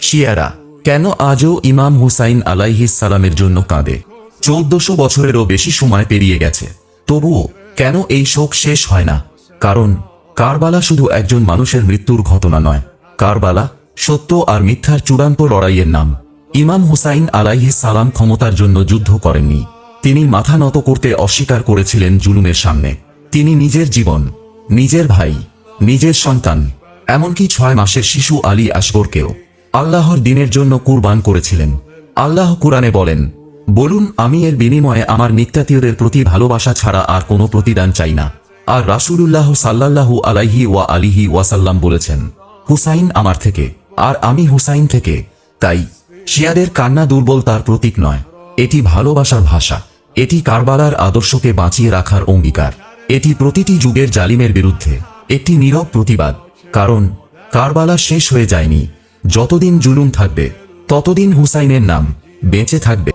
শিয়ারা কেন আজও ইমাম হুসাইন আলাইহিস সালামের জন্য কাঁদে? 1400 বছরেরও বেশি সময় পেরিয়ে গেছে, তবুও কেন এই শোক শেষ হয় না? কারণ কারবালা শুধু একজন মানুষের মৃত্যুর ঘটনা নয়, কারবালা সত্য আর মিথ্যার চূড়ান্ত লড়াইয়ের নাম। ইমাম হুসাইন আলাইহিস সালাম ক্ষমতার জন্য যুদ্ধ করেননি। তিনি মাথা নত করতে অস্বীকার করেছিলেন জুলুমের সামনে। তিনি নিজের জীবন, নিজের ভাই, নিজের সন্তান, এমনকি 6 মাসের শিশু আলী আসগরকেও আল্লাহর দ্বীনের জন্য কুরবান করেছিলেন। আল্লাহ কুরআনে বলেন, বলুন আমি এর বিনিময়ে আমার নিত্যাতীয়দের প্রতি ভালোবাসা ছাড়া আর কোনো প্রতিদান চাই না। আর রাসূলুল্লাহ সাল্লাল্লাহু আলাইহি ওয়া আলিহি ওয়াসাল্লাম বলেছেন, হুসাইন আমার থেকে আর আমি হুসাইন থেকে। তাই শিয়াদের কান্না দুর্বলতার প্রতীক নয়, এটি ভালোবাসার ভাষা। এটি কারবালার আদর্শকে বাঁচিয়ে রাখার অঙ্গীকার। এটি প্রতিটি যুগের জালিমের বিরুদ্ধে একটি নীরব প্রতিবাদ। কারণ কারবালা শেষ হয়ে যায়নি। যতদিন জুলুম থাকবে ততদিন হুসাইনের নাম বেঁচে থাকবে।